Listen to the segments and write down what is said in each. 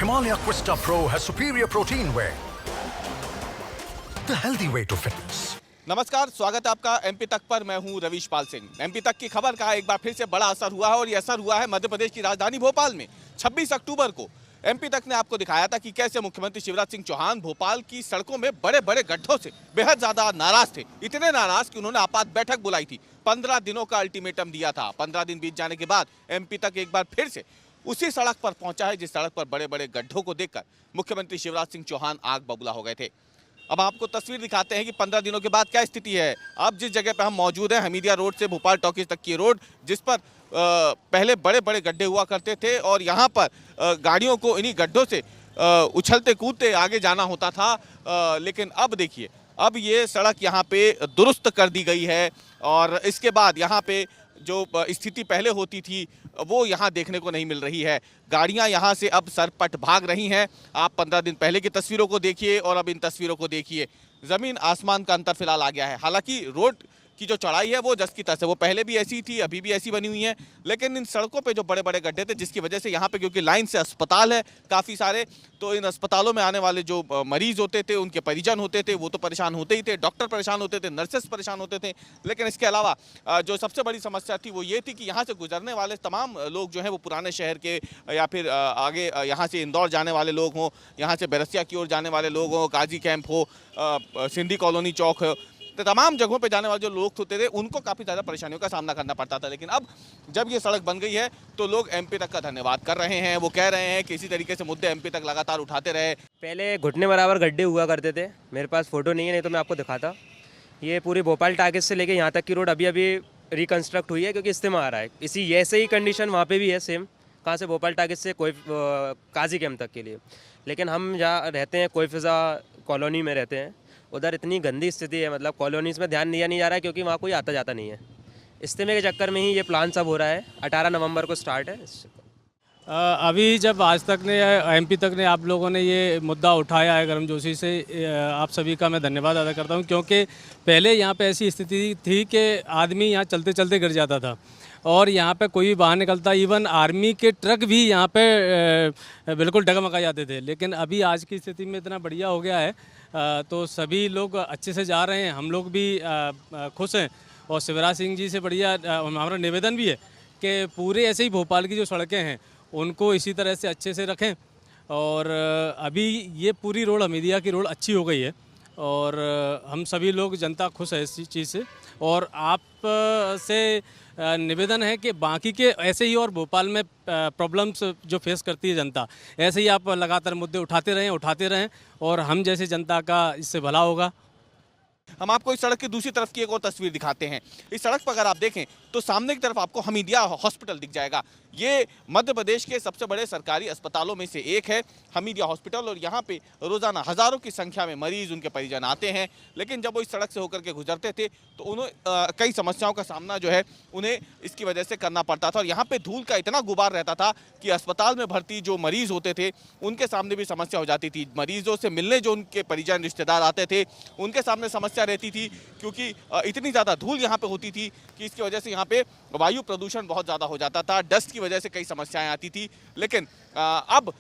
Himalaya Quista Pro has superior protein whey, the healthy way to fitness. नमस्कार, स्वागत है आपका एमपी तक पर। मैं हूं रवीश पाल सिंह। एमपी तक की खबर का एक बार फिर से बड़ा असर हुआ है और ये असर हुआ है मध्य प्रदेश की राजधानी भोपाल में। 26 अक्टूबर को एमपी तक ने आपको दिखाया था कि कैसे मुख्यमंत्री शिवराज सिंह चौहान भोपाल की सड़कों में बड़े बड़े गड्ढों से बेहद ज्यादा नाराज थे। इतने नाराज कि उन्होंने आपात बैठक बुलाई थी। 15 दिनों का अल्टीमेटम दिया था। 15 दिन बीत जाने के बाद एमपी तक एक बार फिर से उसी सड़क पर पहुंचा है जिस सड़क पर बड़े बड़े गड्ढों को देखकर मुख्यमंत्री शिवराज सिंह चौहान आग बबूला हो गए थे। अब आपको तस्वीर दिखाते हैं कि 15 दिनों के बाद क्या स्थिति है। अब जिस जगह पर हम मौजूद हैं, हमीदिया रोड से भोपाल टॉकीज तक की रोड, जिस पर पहले बड़े बड़े गड्ढे हुआ करते थे और यहाँ पर गाड़ियों को इन्हीं गड्ढों से उछलते कूदते आगे जाना होता था। लेकिन अब देखिए, अब ये सड़क यहाँ पे दुरुस्त कर दी गई है और इसके बाद यहाँ पे जो स्थिति पहले होती थी वो यहाँ देखने को नहीं मिल रही है। गाड़ियाँ यहाँ से अब सरपट भाग रही हैं। आप 15 दिन पहले की तस्वीरों को देखिए और अब इन तस्वीरों को देखिए, ज़मीन आसमान का अंतर फिलहाल आ गया है। हालांकि रोड की जो चौड़ाई है वो जस की तस है, वो पहले भी ऐसी थी, अभी भी ऐसी बनी हुई है, लेकिन इन सड़कों पे जो बड़े बड़े गड्ढे थे जिसकी वजह से यहाँ पे, क्योंकि लाइन से अस्पताल है काफ़ी सारे, तो इन अस्पतालों में आने वाले जो मरीज होते थे, उनके परिजन होते थे, वो तो परेशान होते ही थे, डॉक्टर परेशान होते थे, नर्सेस परेशान होते थे। लेकिन इसके अलावा जो सबसे बड़ी समस्या थी वो ये थी कि यहाँ से गुजरने वाले तमाम लोग जो हैं वो पुराने शहर के या फिर आगे यहाँ से इंदौर जाने वाले लोग हों, यहाँ से बैरसिया की ओर जाने वाले लोग हों, काजी कैंप हो, सिंधी कॉलोनी चौक हो, तो तमाम जगहों पे जाने वाले जो लोग होते थे उनको काफ़ी ज़्यादा परेशानियों का सामना करना पड़ता था। लेकिन अब जब ये सड़क बन गई है तो लोग एमपी तक का धन्यवाद कर रहे हैं। वो कह रहे हैं कि इसी तरीके से मुद्दे एमपी तक लगातार उठाते रहे। पहले घुटने बराबर गड्ढे हुआ करते थे। मेरे पास फ़ोटो नहीं है, नहीं तो मैं आपको दिखाता। ये पूरी भोपाल टारगेट से लेके यहाँ तक की रोड अभी अभी रिकन्स्ट्रक्ट हुई है क्योंकि इस्तेमाल आ रहा है। इसी ऐसे ही कंडीशन वहाँ पर भी है सेम। कहाँ से? भोपाल टारगेट से कोई काजी कैंप तक के लिए। लेकिन हम जहाँ रहते हैं कोईफिज़ा कॉलोनी में रहते हैं, उधर इतनी गंदी स्थिति है, मतलब कॉलोनीज़ में ध्यान दिया नहीं जा रहा है क्योंकि वहाँ कोई आता जाता नहीं है। इस्तेमे के चक्कर में ही ये प्लान सब हो रहा है। 18 नवंबर को स्टार्ट है। अभी जब आज तक ने एमपी तक ने आप लोगों ने ये मुद्दा उठाया है गर्मजोशी से, आप सभी का मैं धन्यवाद अदा करता हूँ, क्योंकि पहले यहाँ पे ऐसी स्थिति थी कि आदमी यहाँ चलते चलते गिर जाता था और यहाँ पे कोई भी बाहर निकलता, इवन आर्मी के ट्रक भी यहाँ पे बिल्कुल डगमगा जाते थे। लेकिन अभी आज की स्थिति में इतना बढ़िया हो गया है तो सभी लोग अच्छे से जा रहे हैं, हम लोग भी खुश हैं। और शिवराज सिंह जी से बढ़िया हमारा निवेदन भी है कि पूरे ऐसे ही भोपाल की जो सड़कें हैं उनको इसी तरह से अच्छे से रखें। और अभी ये पूरी रोड, हमीदिया की रोड अच्छी हो गई है और हम सभी लोग, जनता खुश है इस चीज़ से। और आप से निवेदन है कि बाकी के ऐसे ही और भोपाल में प्रॉब्लम्स जो फेस करती है जनता, ऐसे ही आप लगातार मुद्दे उठाते रहें और हम जैसे जनता का इससे भला होगा। हम आपको इस सड़क की दूसरी तरफ की एक और तस्वीर दिखाते हैं। इस सड़क पर अगर आप देखें तो सामने की तरफ आपको हमीदिया हॉस्पिटल दिख जाएगा। ये मध्य प्रदेश के सबसे बड़े सरकारी अस्पतालों में से एक है हमीदिया हॉस्पिटल, और यहाँ पे रोजाना हजारों की संख्या में मरीज, उनके परिजन आते हैं। लेकिन जब वो इस सड़क से होकर के गुजरते थे तो उन्हें कई समस्याओं का सामना जो है उन्हें इसकी वजह से करना पड़ता था। और यहाँ पे धूल का इतना गुबार रहता था कि अस्पताल में भर्ती जो मरीज होते थे उनके सामने भी समस्या हो जाती थी। मरीजों से मिलने जो उनके परिजन रिश्तेदार आते थे उनके सामने समस्या रहती थी, क्योंकि इतनी ज़्यादा धूल यहाँ पे होती थी कि इसकी वजह से यहाँ पे वायु प्रदूषण बहुत ज़्यादा हो जाता था। डस्ट की वजह से कई समस्याएं आती थी। लेकिन अब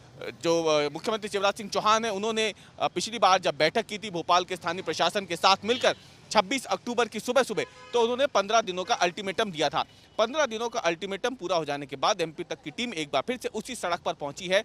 जो मुख्यमंत्री शिवराज सिंह चौहान है, उन्होंने पिछली बार जब बैठक की थी भोपाल के स्थानीय प्रशासन के साथ मिलकर 26 अक्टूबर की सुबह सुबह, तो उन्होंने 15 दिनों का अल्टीमेटम दिया था। 15 दिनों का अल्टीमेटम पूरा हो जाने के बाद एमपी तक की टीम एक बार फिर से उसी सड़क पर पहुंची है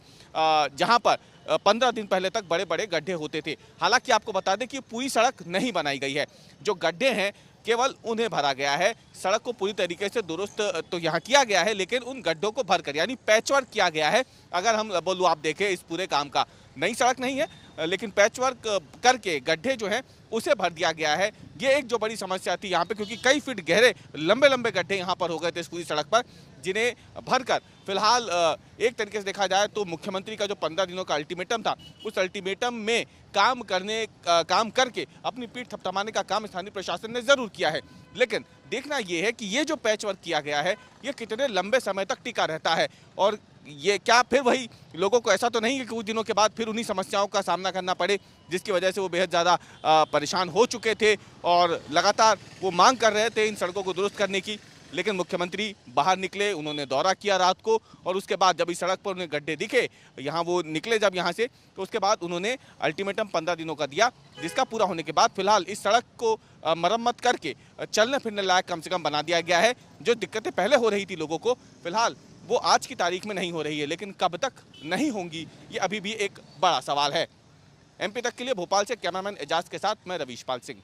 जहां पर 15 दिन पहले तक बड़े बड़े गड्ढे होते थे। हालांकि आपको बता दें कि पूरी सड़क नहीं बनाई गई है। जो गड्ढे हैं केवल उन्हें भरा गया है। सड़क को पूरी तरीके से दुरुस्त तो यहाँ किया गया है, लेकिन उन गड्ढों को भरकर, यानी पैचवर्क किया गया है। अगर हम बोलूँ, आप देखें इस पूरे काम का, नई सड़क नहीं है लेकिन पैचवर्क करके गड्ढे जो हैं उसे भर दिया गया है। ये एक जो बड़ी समस्या थी यहाँ पे, क्योंकि कई फीट गहरे लंबे लंबे गड्ढे यहाँ पर हो गए थे इस पूरी सड़क पर, जिन्हें भरकर फिलहाल एक तरीके से देखा जाए तो मुख्यमंत्री का जो 15 दिनों का अल्टीमेटम था, उस अल्टीमेटम में काम करके अपनी पीठ थपथपाने का काम स्थानीय प्रशासन ने ज़रूर किया है। लेकिन देखना ये है कि ये जो पैचवर्क किया गया है ये कितने लंबे समय तक टिका रहता है, और ये क्या फिर वही लोगों को ऐसा तो नहीं है कि कुछ दिनों के बाद फिर उन्हीं समस्याओं का सामना करना पड़े जिसकी वजह से वो बेहद ज़्यादा परेशान हो चुके थे और लगातार वो मांग कर रहे थे इन सड़कों को दुरुस्त करने की। लेकिन मुख्यमंत्री बाहर निकले, उन्होंने दौरा किया रात को और उसके बाद जब इस सड़क पर उन्हें गड्ढे दिखे, यहाँ वो निकले जब यहाँ से, तो उसके बाद उन्होंने अल्टीमेटम 15 दिनों का दिया, जिसका पूरा होने के बाद फिलहाल इस सड़क को मरम्मत करके चलने फिरने लायक कम से कम बना दिया गया है। जो दिक्कतें पहले हो रही थी लोगों को, फिलहाल वो आज की तारीख में नहीं हो रही है, लेकिन कब तक नहीं होंगी ये अभी भी एक बड़ा सवाल है। MP तक के लिए भोपाल से कैमरामैन एजाज के साथ मैं रवीश पाल सिंह।